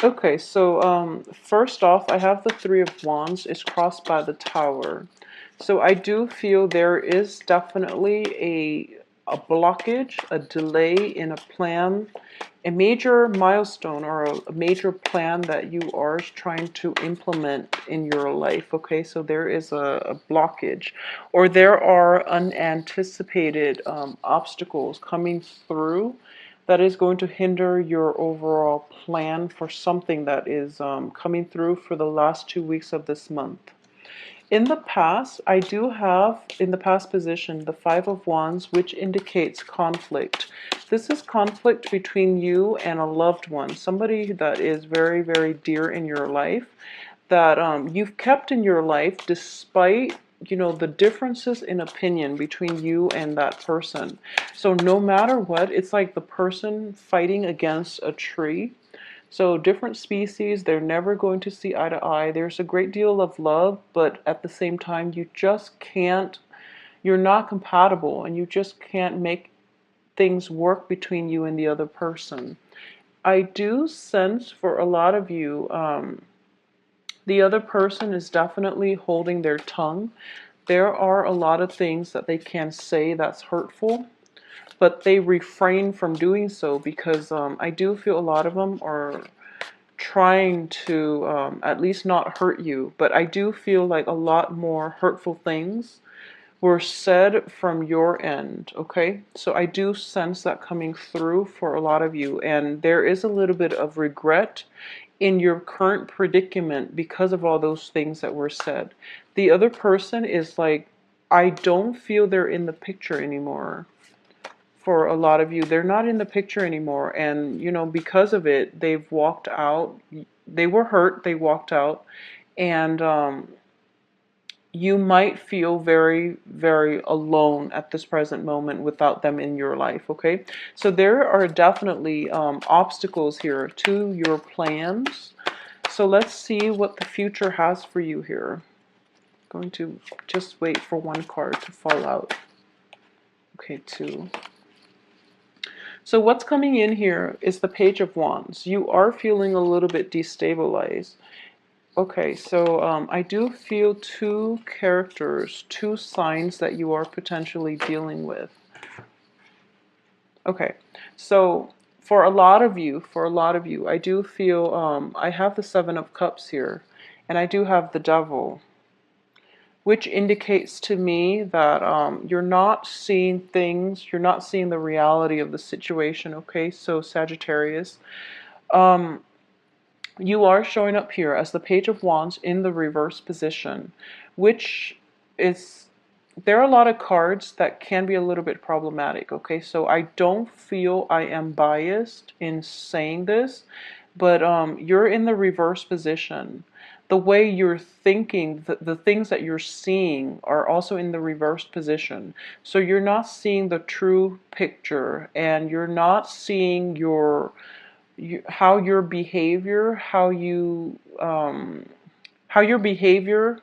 Okay, so first off, I have the Three of Wands. It's crossed by the Tower. So I do feel there is definitely a blockage, a delay in a plan, a major milestone or a major plan that you are trying to implement in your life. Okay, so there is a blockage, or there are unanticipated obstacles coming through that is going to hinder your overall plan for something that is coming through for the last 2 weeks of this month. In the past, I do have in the past position the Five of Wands, which indicates conflict. This is conflict between you and a loved one, somebody that is very, very dear in your life, that you've kept in your life despite the differences in opinion between you and that person. So no matter what, it's like the person fighting against a tree. So different species, they're never going to see eye to eye. There's a great deal of love, but at the same time, you just can't, you're not compatible, and you just can't make things work between you and the other person. I do sense for a lot of you, the other person is definitely holding their tongue. There are a lot of things that they can say that's hurtful, but they refrain from doing so because I do feel a lot of them are trying to at least not hurt you. But I do feel like a lot more hurtful things were said from your end, okay? So I do sense that coming through for a lot of you, and there is a little bit of regret in your current predicament because of all those things that were said. The other person is like, I don't feel they're in the picture anymore. For a lot of you, they're not in the picture anymore, and because of it, they've walked out. They were hurt, they walked out, and you might feel very, very alone at this present moment without them in your life, okay? So there are definitely obstacles here to your plans. So let's see what the future has for you here. I'm going to just wait for one card to fall out. Okay, two. So what's coming in here is the Page of Wands. You are feeling a little bit destabilized. Okay, so I do feel two characters, two signs that you are potentially dealing with. Okay, so for a lot of you, I do feel I have the Seven of Cups here, and I do have the Devil, which indicates to me that you're not seeing things, you're not seeing the reality of the situation. Okay, so Sagittarius, you are showing up here as the Page of Wands in the reverse position, which is, there are a lot of cards that can be a little bit problematic, okay? So I don't feel I am biased in saying this, but you're in the reverse position. The way you're thinking, the things that you're seeing are also in the reverse position. So you're not seeing the true picture, and you're not seeing how your behavior, how your behavior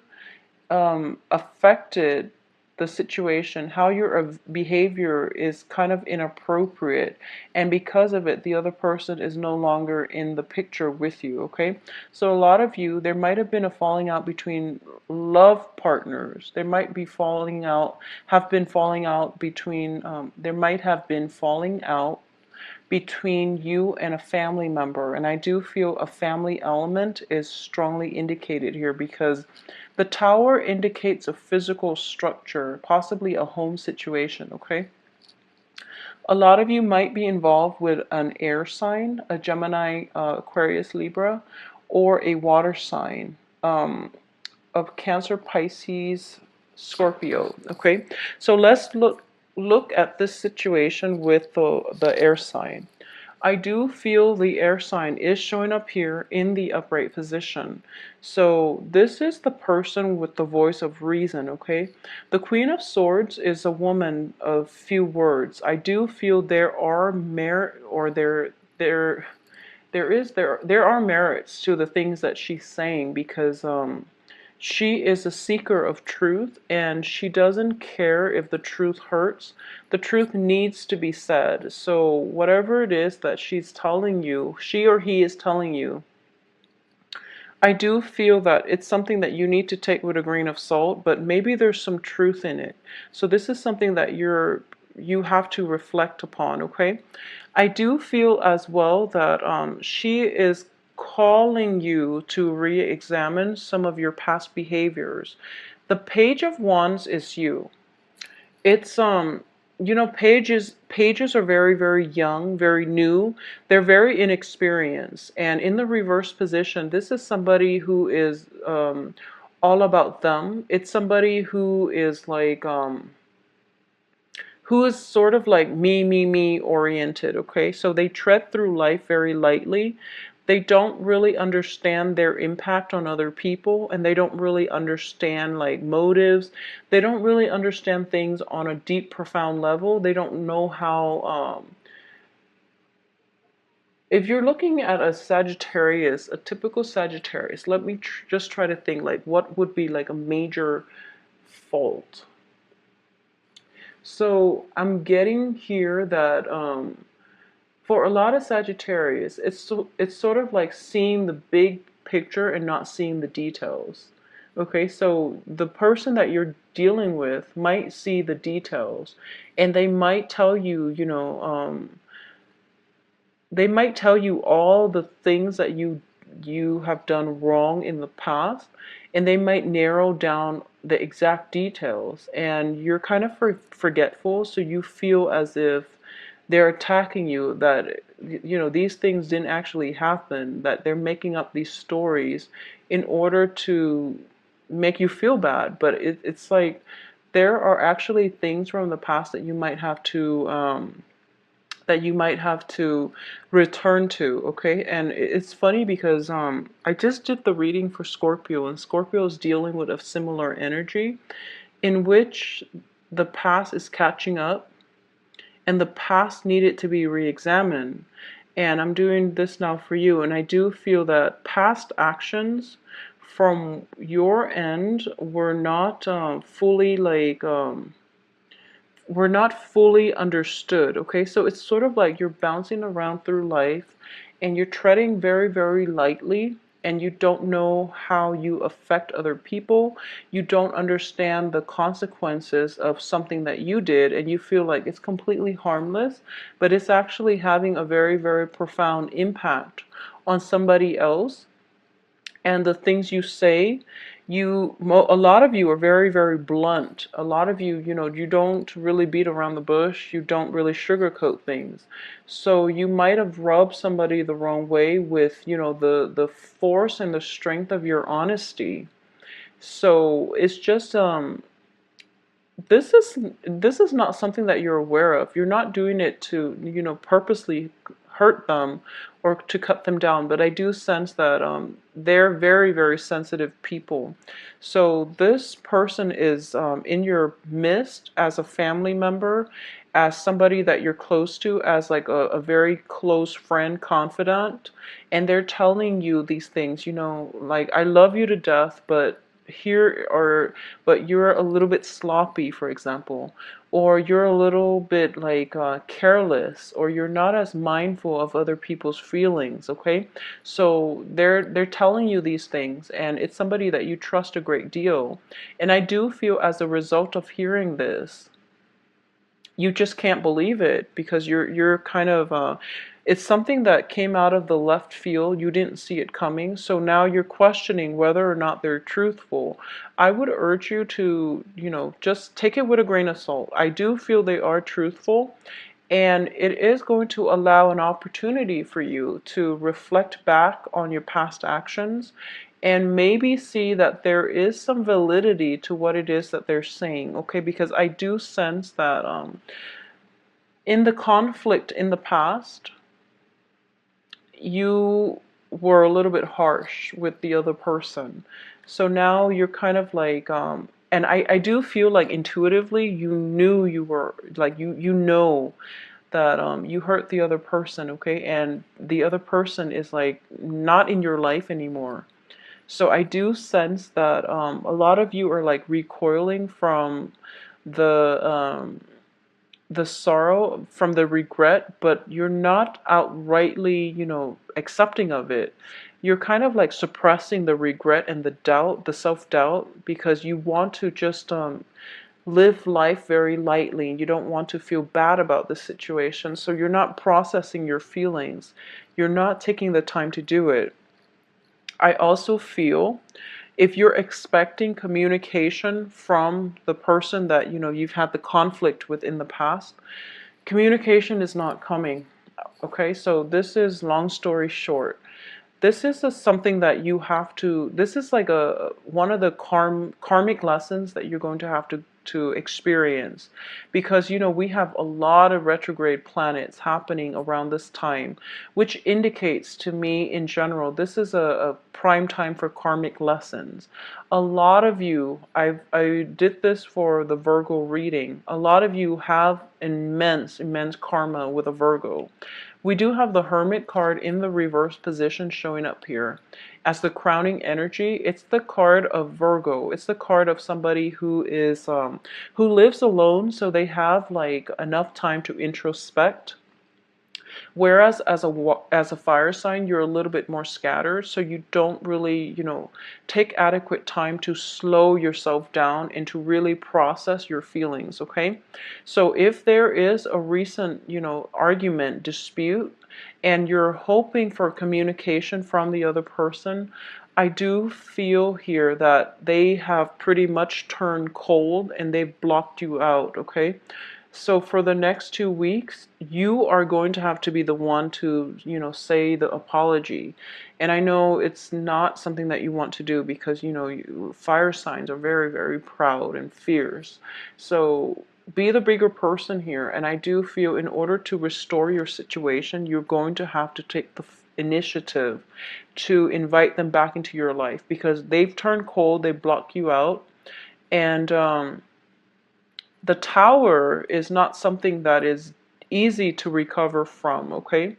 affected the situation, how your behavior is kind of inappropriate, and because of it, the other person is no longer in the picture with you, okay? So a lot of you, there might have been a falling out between love partners. There might be falling out, have been falling out between, there might have been falling out between you and a family member. And I do feel a family element is strongly indicated here because the Tower indicates a physical structure, possibly a home situation, okay? A lot of you might be involved with an air sign, a Gemini, Aquarius, Libra, or a water sign of Cancer, Pisces, Scorpio, okay? So let's look at this situation with the air sign. I do feel the air sign is showing up here in the upright position. So this is the person with the voice of reason, okay? The Queen of Swords is a woman of few words. I do feel there are merit, or there are merits to the things that she's saying, because she is a seeker of truth, and she doesn't care if the truth hurts. The truth needs to be said. So whatever it is that she's telling you, she or he is telling you, I do feel that it's something that you need to take with a grain of salt, but maybe there's some truth in it. So this is something that you have to reflect upon, okay? I do feel as well that she is calling you to re-examine some of your past behaviors. The Page of Wands is you. It's you know, pages are very, very young, very new. They're very inexperienced. And in the reverse position, this is somebody who is all about them. It's somebody who is like who is sort of like me oriented, okay? So they tread through life very lightly. They don't really understand their impact on other people, and they don't really understand like motives. They don't really understand things on a deep, profound level. They don't know how, if you're looking at a Sagittarius, a typical Sagittarius, let me just try to think like what would be like a major fault. So I'm getting here that for a lot of Sagittarius, it's sort of like seeing the big picture and not seeing the details. Okay, so the person that you're dealing with might see the details, and they might tell you, you know, they might tell you all the things that you have done wrong in the past, and they might narrow down the exact details, and you're kind of forgetful, so you feel as if they're attacking you, that you know these things didn't actually happen, that they're making up these stories in order to make you feel bad. But it's like there are actually things from the past that you might have to return to, okay? And it's funny because I just did the reading for Scorpio, and Scorpio is dealing with a similar energy in which the past is catching up, and the past needed to be re-examined. And I'm doing this now for you, and I do feel that past actions from your end were not fully like we're not fully understood, okay? So it's sort of like you're bouncing around through life and you're treading very, very lightly, and you don't know how you affect other people. You don't understand the consequences of something that you did, and you feel like it's completely harmless, but it's actually having a very, very profound impact on somebody else. And the things you say, a lot of you are very, very blunt. A lot of you, you know, you don't really beat around the bush. You don't really sugarcoat things. So you might have rubbed somebody the wrong way with, you know, the force and the strength of your honesty. So it's just this is not something that you're aware of. You're not doing it to, you know, purposely hurt them or to cut them down, but I do sense that they're very, very sensitive people. So this person is in your midst as a family member, as somebody that you're close to, as like a very close friend, confidant, and they're telling you these things, you know, like, I love you to death, but here, or but you're a little bit sloppy, for example, or you're a little bit like careless, or you're not as mindful of other people's feelings, okay? So they're telling you these things, and it's somebody that you trust a great deal. And I do feel as a result of hearing this, you just can't believe it, because you're kind of it's something that came out of the left field. You didn't see it coming, so now you're questioning whether or not they're truthful. I would urge you to, you know, just take it with a grain of salt. I do feel they are truthful, and it is going to allow an opportunity for you to reflect back on your past actions and maybe see that there is some validity to what it is that they're saying, okay? Because I do sense that in the conflict in the past, you were a little bit harsh with the other person. So now you're kind of like, and I do feel like intuitively you knew you were, like, you know that you hurt the other person, okay? And the other person is like not in your life anymore. So I do sense that a lot of you are like recoiling from the the sorrow, from the regret, but you're not outrightly, accepting of it. You're kind of like suppressing the regret and the doubt, the self-doubt, because you want to just live life very lightly. You don't want to feel bad about the situation, so you're not processing your feelings. You're not taking the time to do it. I also feel if you're expecting communication from the person that you've had the conflict with in the past, communication is not coming. Okay, so this is, long story short, this is something that you have to, this is like a one of the karmic lessons that you're going to have to experience, because we have a lot of retrograde planets happening around this time, which indicates to me in general this is a prime time for karmic lessons. A lot of you, I did this for the Virgo reading, a lot of you have immense karma with a Virgo. We do have the Hermit card in the reverse position showing up here as the crowning energy. It's the card of Virgo. It's the card of somebody who is who lives alone, so they have like enough time to introspect. Whereas as a fire sign, you're a little bit more scattered, so you don't really, take adequate time to slow yourself down and to really process your feelings, okay? So if there is a recent, argument, dispute, and you're hoping for communication from the other person, I do feel here that they have pretty much turned cold and they've blocked you out, okay? So for the next 2 weeks, you are going to have to be the one to, say the apology. And I know it's not something that you want to do because, fire signs are very, very proud and fierce. So be the bigger person here. And I do feel in order to restore your situation, you're going to have to take the initiative to invite them back into your life, because they've turned cold, they block you out. And the tower is not something that is easy to recover from, okay?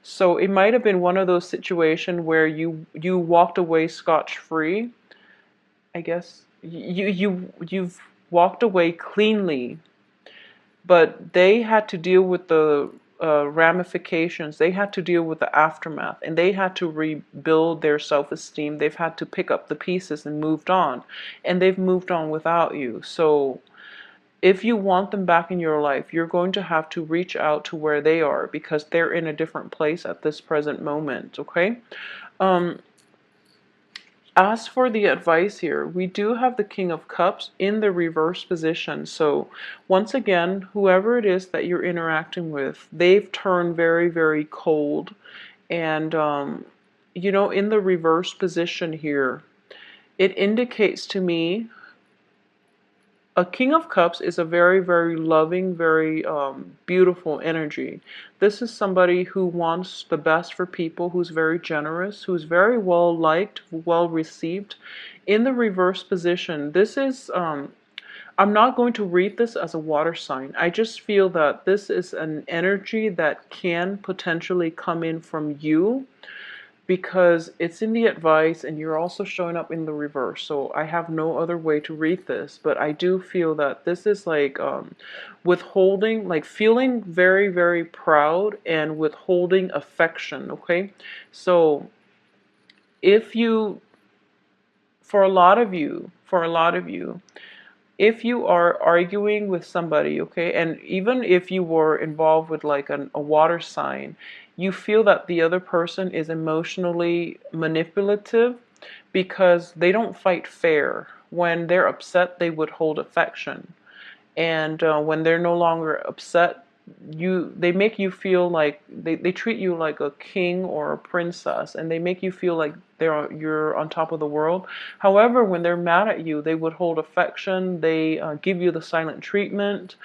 So it might have been one of those situations where you walked away scotch-free. I guess you've walked away cleanly, but they had to deal with the ramifications. They had to deal with the aftermath, and they had to rebuild their self-esteem. They've had to pick up the pieces and moved on, and they've moved on without you. So if you want them back in your life, you're going to have to reach out to where they are, because they're in a different place at this present moment, okay? As for the advice here, we do have the King of Cups in the reverse position. So once again, whoever it is that you're interacting with, they've turned very, very cold. And, in the reverse position here, it indicates to me a King of Cups is a very, very loving, very beautiful energy. This is somebody who wants the best for people, who's very generous, who's very well liked, well received. In the reverse position, this is, I'm not going to read this as a water sign. I just feel that this is an energy that can potentially come in from you, because it's in the advice and you're also showing up in the reverse. So I have no other way to read this, but I do feel that this is like withholding, like feeling very, very proud and withholding affection, okay? So if you, for a lot of you, if you are arguing with somebody, okay, and even if you were involved with like a water sign, you feel that the other person is emotionally manipulative because they don't fight fair. When they're upset, they withhold affection. And when they're no longer upset, they make you feel like they treat you like a king or a princess, and they make you feel like you're on top of the world. However, when they're mad at you, they withhold affection, they give you the silent treatment,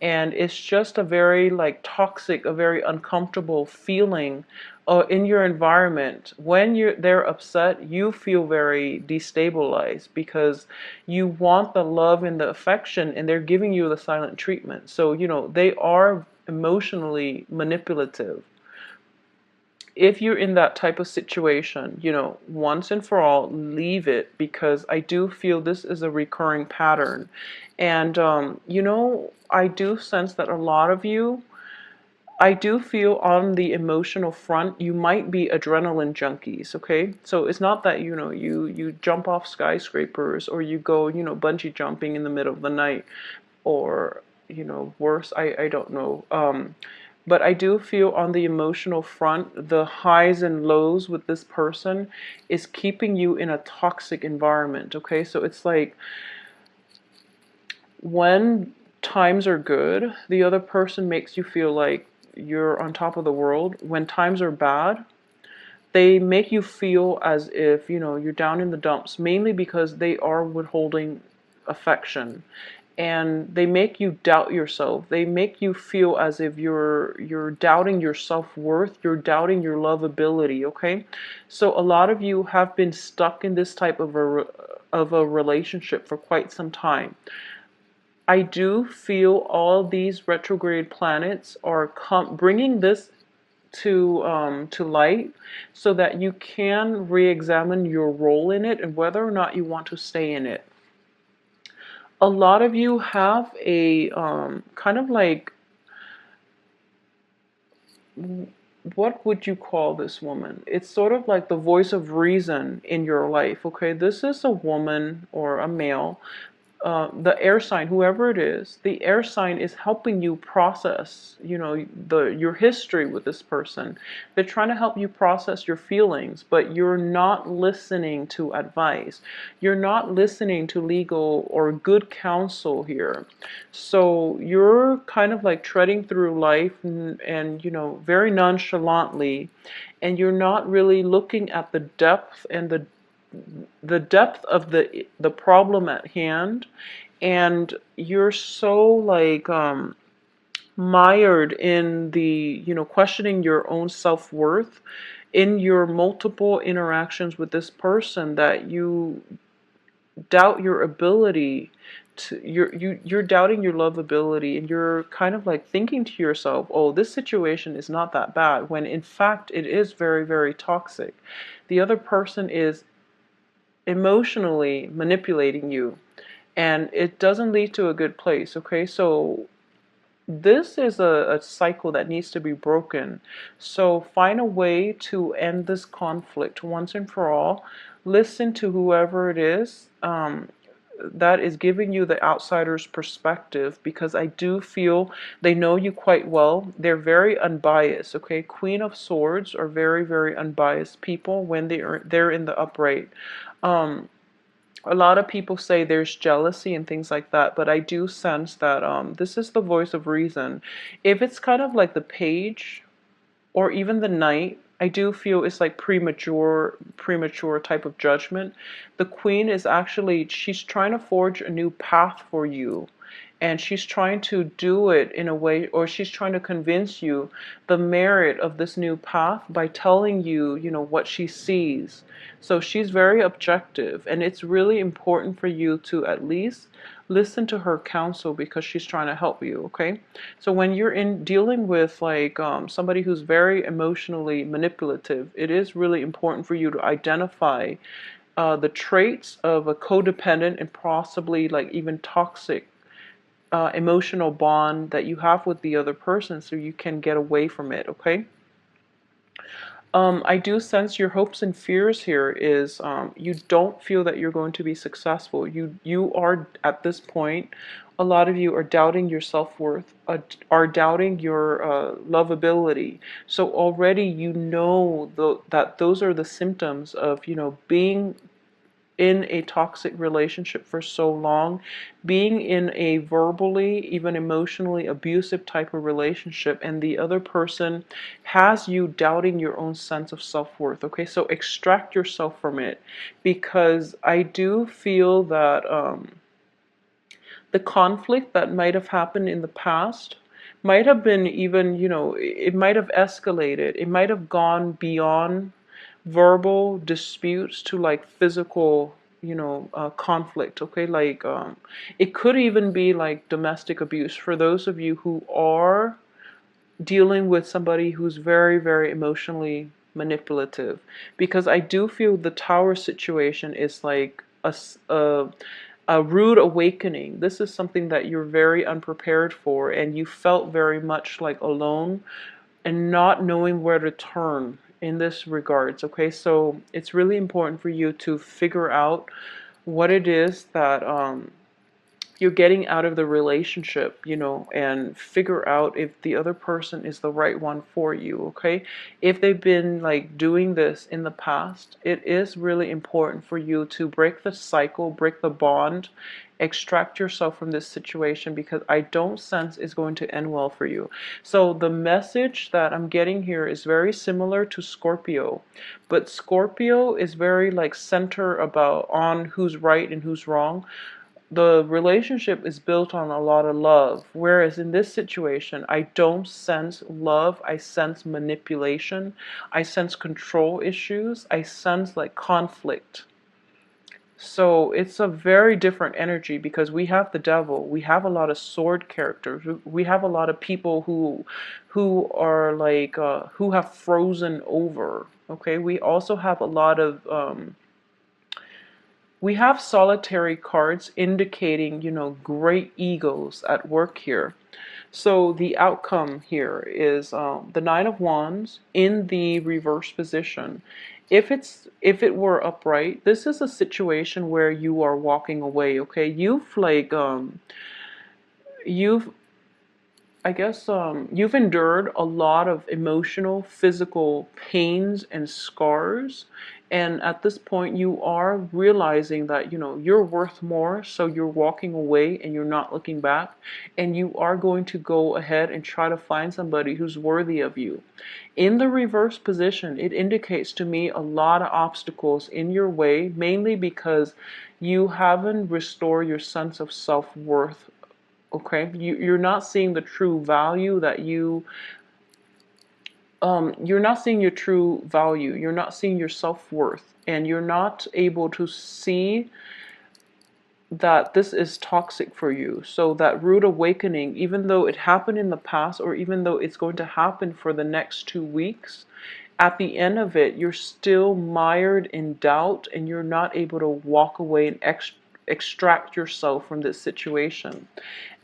and it's just a very like toxic, a very uncomfortable feeling in your environment. When they're upset, you feel very destabilized because you want the love and the affection, and they're giving you the silent treatment. So they are emotionally manipulative. if you're in that type of situation, once and for all, leave it, because I do feel this is a recurring pattern. And, I do sense that a lot of you, I do feel on the emotional front, you might be adrenaline junkies, okay? So it's not that, you jump off skyscrapers, or you go, bungee jumping in the middle of the night, or, worse, I don't know. But I do feel on the emotional front, the highs and lows with this person is keeping you in a toxic environment, okay? So it's like when times are good, the other person makes you feel like you're on top of the world. When times are bad, they make you feel as if, you're down in the dumps, mainly because they are withholding affection. And they make you doubt yourself. They make you feel as if you're doubting your self-worth, you're doubting your lovability, okay? So a lot of you have been stuck in this type of a relationship for quite some time. I do feel all these retrograde planets are bringing this to light, so that you can re-examine your role in it and whether or not you want to stay in it. A lot of you have a kind of like, what would you call this woman? It's sort of like the voice of reason in your life, okay? This is a woman or a male, the air sign, whoever it is, the air sign is helping you process, your history with this person. They're trying to help you process your feelings, but you're not listening to advice. You're not listening to legal or good counsel here. So you're kind of like treading through life and very nonchalantly, and you're not really looking at the depth and the depth of the problem at hand, and you're so like mired in the questioning your own self-worth in your multiple interactions with this person, that you doubt your ability to you're doubting your lovability, and you're kind of like thinking to yourself, oh, this situation is not that bad, when in fact it is very, very toxic. The other person is emotionally manipulating you, and it doesn't lead to a good place, okay? So this is a cycle that needs to be broken. So find a way to end this conflict once and for all. Listen to whoever it is that is giving you the outsider's perspective, because I do feel they know you quite well. They're very unbiased, okay? Queen of Swords are very, very unbiased people when they're in the upright. A lot of people say there's jealousy and things like that, but I do sense that this is the voice of reason. If it's kind of like the page or even the knight, I do feel it's like premature type of judgment. The queen is actually, she's trying to forge a new path for you. And she's trying to do it in a way, or she's trying to convince you the merit of this new path by telling you, what she sees. So she's very objective, and it's really important for you to at least listen to her counsel, because she's trying to help you, okay? So when you're in dealing with like somebody who's very emotionally manipulative, it is really important for you to identify the traits of a codependent and possibly like even toxic emotional bond that you have with the other person, so you can get away from it, okay? I do sense your hopes and fears here is you don't feel that you're going to be successful. You are, at this point, a lot of you are doubting your self-worth, are doubting your lovability. So already that those are the symptoms of, being in a toxic relationship for so long, being in a verbally, even emotionally abusive type of relationship, and the other person has you doubting your own sense of self-worth, okay? So extract yourself from it, because I do feel that the conflict that might have happened in the past might have been even, it might have escalated. It might have gone beyond verbal disputes to like physical, conflict, okay? Like, it could even be like domestic abuse for those of you who are dealing with somebody who's very, very emotionally manipulative, because I do feel the Tower situation is like a rude awakening. This is something that you're very unprepared for, and you felt very much like alone and not knowing where to turn in this regards. Okay, so it's really important for you to figure out what it is that you're getting out of the relationship, you know, and figure out if the other person is the right one for you, okay? If they've been like doing this in the past, it is really important for you to break the cycle, break the bond, extract yourself from this situation, because I don't sense it's going to end well for you. So the message that I'm getting here is very similar to Scorpio, but Scorpio is very like center about on who's right and who's wrong. The relationship is built on a lot of love, whereas in this situation I don't sense love. I sense manipulation, I sense control issues, I sense like conflict. So it's a very different energy, because we have the devil, we have a lot of sword characters, we have a lot of people who are like who have frozen over. Okay, we also have a lot of we have solitary cards indicating, you know, great egos at work here. So the outcome here is the Nine of Wands in the reverse position. If it were upright, this is a situation where you are walking away. Okay, you've I guess you've endured a lot of emotional, physical pains and scars, and at this point you are realizing that, you know, you're worth more, so you're walking away and you're not looking back, and you are going to go ahead and try to find somebody who's worthy of you. In the reverse position, it indicates to me a lot of obstacles in your way, mainly because you haven't restored your sense of self-worth. Okay, you're not seeing the true value that you're not seeing your true value, you're not seeing your self-worth, and you're not able to see that this is toxic for you. So that rude awakening, even though it happened in the past, or even though it's going to happen for the next 2 weeks, at the end of it you're still mired in doubt, and you're not able to walk away and extract yourself from this situation.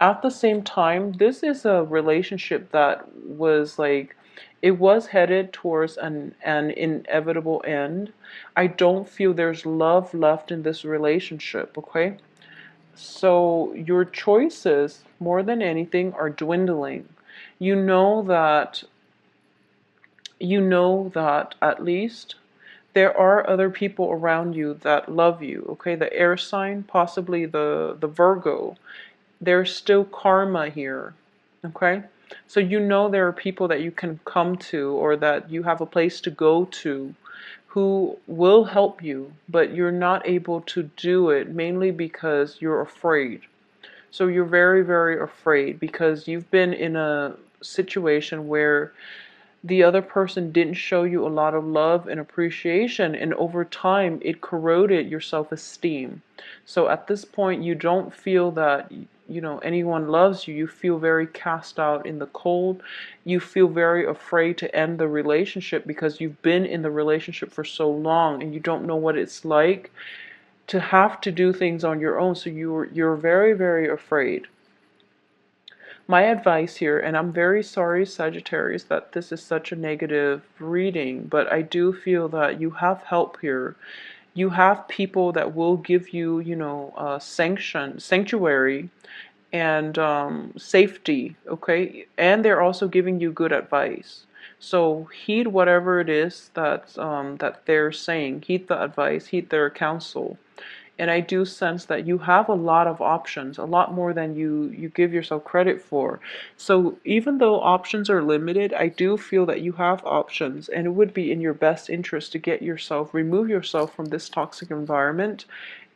At the same time, this is a relationship that was like, it was headed towards an inevitable end. I don't feel there's love left in this relationship, okay? So your choices, more than anything, are dwindling. You know that at least there are other people around you that love you, okay? The air sign, possibly the Virgo, there's still karma here, okay? So you know there are people that you can come to, or that you have a place to go to, who will help you, but you're not able to do it, mainly because you're afraid. So you're very, very afraid, because you've been in a situation where the other person didn't show you a lot of love and appreciation, and over time it corroded your self-esteem. So at this point you don't feel that, you know, anyone loves you. You feel very cast out in the cold. You feel very afraid to end the relationship, because you've been in the relationship for so long and you don't know what it's like to have to do things on your own. So you're very, very afraid. My advice here, and I'm very sorry, Sagittarius, that this is such a negative reading, but I do feel that you have help here. You have people that will give you, you know, sanctuary, and safety, okay? And they're also giving you good advice. So heed whatever it is that they're saying. Heed the advice, heed their counsel. And I do sense that you have a lot of options, a lot more than you give yourself credit for. So even though options are limited, I do feel that you have options, and it would be in your best interest to remove yourself from this toxic environment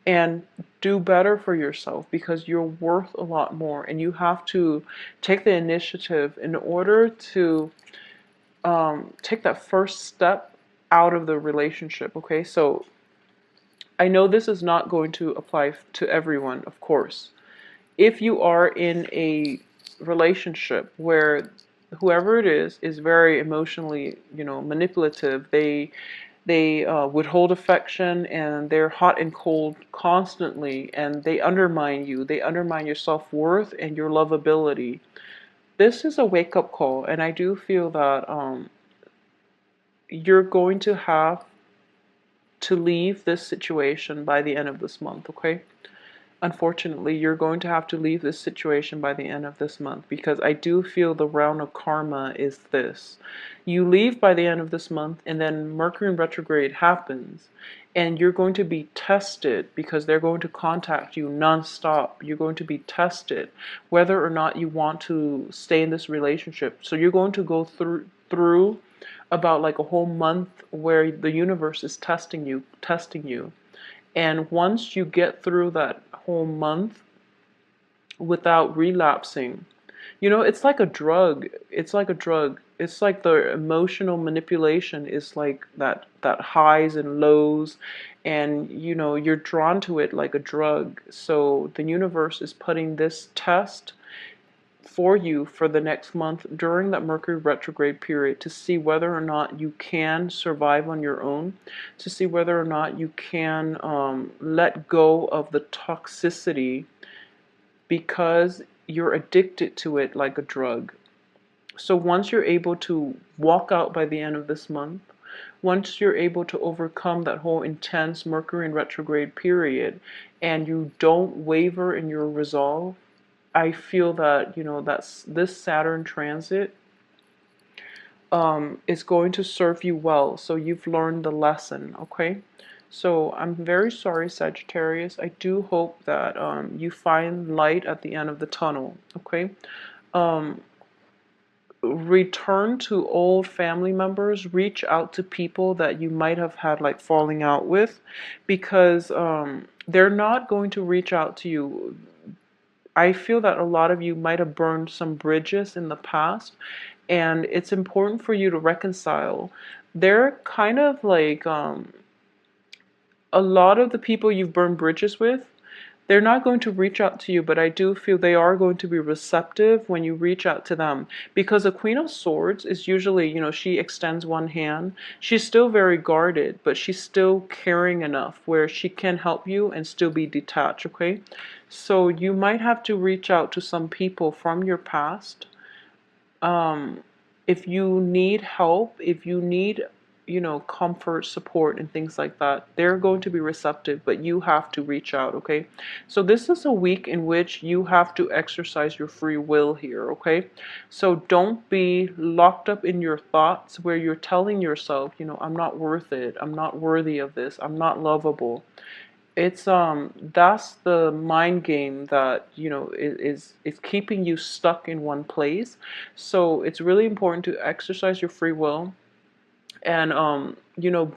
and do better for yourself, because you're worth a lot more, and you have to take the initiative in order to take that first step out of the relationship, okay? So I know this is not going to apply to everyone, of course. If you are in a relationship where whoever it is very emotionally, manipulative. They withhold affection, and they're hot and cold constantly, and they undermine you. They undermine your self-worth and your lovability. This is a wake-up call, and I do feel that you're going to have to leave this situation by the end of this month, okay? Unfortunately, you're going to have to leave this situation by the end of this month, because I do feel the round of karma is this. You leave by the end of this month, and then Mercury in retrograde happens, and you're going to be tested because they're going to contact you nonstop. You're going to be tested whether or not you want to stay in this relationship. So you're going to go through about like a whole month where the universe is testing you. And once you get through that whole month without relapsing, it's like a drug. It's like a drug. It's like the emotional manipulation is like that highs and lows, and you're drawn to it like a drug. So the universe is putting this test for you for the next month during that Mercury retrograde period to see whether or not you can survive on your own, to see whether or not you can let go of the toxicity, because you're addicted to it like a drug. So once you're able to walk out by the end of this month, once you're able to overcome that whole intense Mercury in retrograde period, and you don't waver in your resolve, I feel that, that's this Saturn transit is going to serve you well. So you've learned the lesson, okay? So I'm very sorry, Sagittarius. I do hope that you find light at the end of the tunnel, okay? Return to old family members. Reach out to people that you might have had like falling out with, because they're not going to reach out to you. I feel that a lot of you might have burned some bridges in the past, and it's important for you to reconcile. They're kind of like a lot of the people you've burned bridges with, they're not going to reach out to you, but I do feel they are going to be receptive when you reach out to them. Because a Queen of Swords is usually, she extends one hand. She's still very guarded, but she's still caring enough where she can help you and still be detached, okay? So you might have to reach out to some people from your past. If you need help, if you need, comfort, support, and things like that, they're going to be receptive, but you have to reach out, okay? So this is a week in which you have to exercise your free will here, okay? So don't be locked up in your thoughts where you're telling yourself, I'm not worth it, I'm not worthy of this, I'm not lovable. It's that's the mind game that is keeping you stuck in one place. So it's really important to exercise your free will, and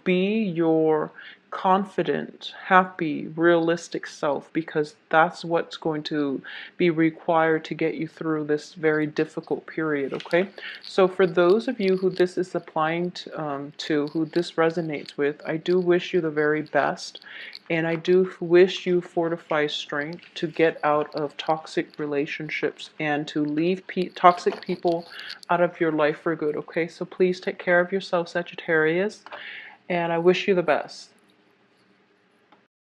be your confident, happy, realistic self, because that's what's going to be required to get you through this very difficult period, okay? So for those of you who this is applying to, who this resonates with, I do wish you the very best, and I do wish you fortified strength to get out of toxic relationships and to leave toxic people out of your life for good, okay? So please take care of yourself, Sagittarius, and I wish you the best.